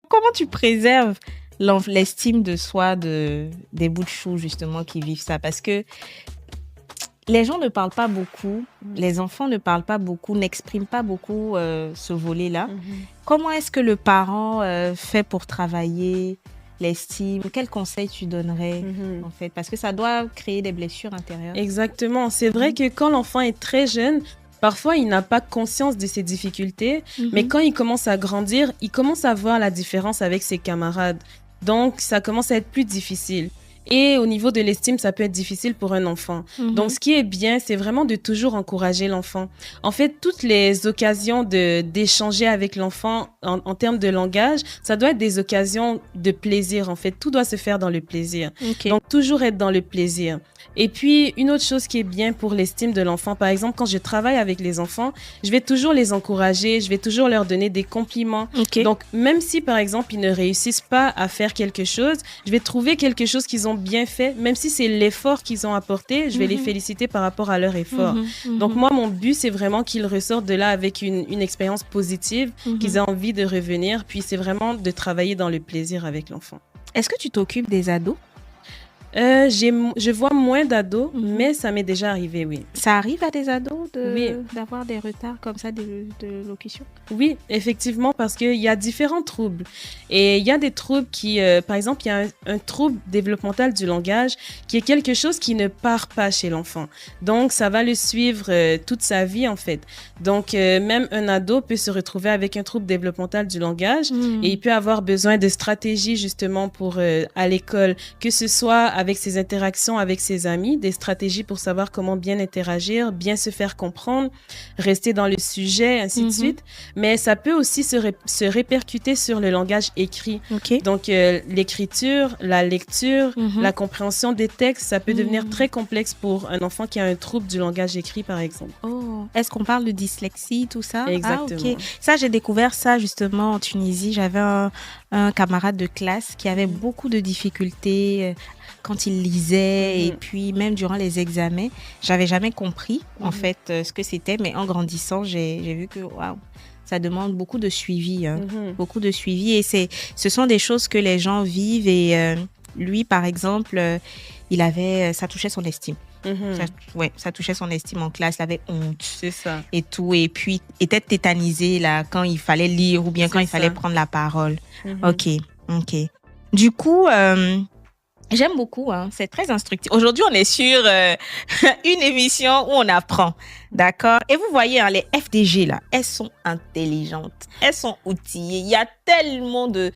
Comment tu préserves l'estime de soi des bouts de chou, justement, qui vivent ça? Parce que les gens ne parlent pas beaucoup, les enfants ne parlent pas beaucoup, n'expriment pas beaucoup ce volet-là. Comment est-ce que le parent fait pour travailler l'estime? Quels conseils tu donnerais, en fait? Parce que ça doit créer des blessures intérieures. Exactement. C'est vrai que quand l'enfant est très jeune, parfois il n'a pas conscience de ses difficultés, mais quand il commence à grandir, il commence à voir la différence avec ses camarades. Donc, ça commence à être plus difficile. Et au niveau de l'estime, ça peut être difficile pour un enfant. Donc, ce qui est bien, c'est vraiment de toujours encourager l'enfant. En fait, toutes les occasions d'échanger avec l'enfant en termes de langage, ça doit être des occasions de plaisir, en fait. Tout doit se faire dans le plaisir. Okay. Donc, toujours être dans le plaisir. Et puis, une autre chose qui est bien pour l'estime de l'enfant, par exemple, quand je travaille avec les enfants, je vais toujours les encourager, je vais toujours leur donner des compliments. Okay. Donc, même si, par exemple, ils ne réussissent pas à faire quelque chose, je vais trouver quelque chose qu'ils ont bien fait, même si c'est l'effort qu'ils ont apporté, je vais les féliciter par rapport à leur effort. Donc, moi, mon but, c'est vraiment qu'ils ressortent de là avec une expérience positive, qu'ils aient envie de revenir, puis c'est vraiment de travailler dans le plaisir avec l'enfant. Est-ce que tu t'occupes des ados? Je vois moins d'ados, mais ça m'est déjà arrivé, oui. Ça arrive à des ados d'avoir des retards comme ça de locution? Oui, effectivement, parce qu'il y a différents troubles. Et il y a des troubles qui, par exemple, il y a un trouble développemental du langage qui est quelque chose qui ne part pas chez l'enfant. Donc, ça va le suivre toute sa vie, en fait. Donc, même un ado peut se retrouver avec un trouble développemental du langage et il peut avoir besoin de stratégies, justement, pour à l'école, que ce soit avec ses interactions avec ses amis, des stratégies pour savoir comment bien interagir, bien se faire comprendre, rester dans le sujet, ainsi de suite. Mais ça peut aussi se répercuter sur le langage écrit. Okay. Donc, l'écriture, la lecture, la compréhension des textes, ça peut devenir très complexe pour un enfant qui a un trouble du langage écrit, par exemple. Oh, est-ce qu'on parle de dyslexie, tout ça? Exactement. Ah, okay. Ça, j'ai découvert ça justement en Tunisie. J'avais un camarade de classe qui avait beaucoup de difficultés quand il lisait et puis même durant les examens. J'avais jamais compris en fait ce que c'était, mais en grandissant, j'ai vu que waouh, ça demande beaucoup de suivi, beaucoup de suivi, et ce sont des choses que les gens vivent, et lui par exemple, ça touchait son estime. Ça touchait son estime en classe, il avait honte. C'est ça. Et tout, et puis était tétanisé là quand il fallait lire ou bien quand il fallait prendre la parole. Ok. Du coup, j'aime beaucoup, c'est très instructif. Aujourd'hui, on est sur une émission où on apprend, d'accord? Et vous voyez, les FDG, là, elles sont intelligentes, elles sont outillées. Il y a tellement de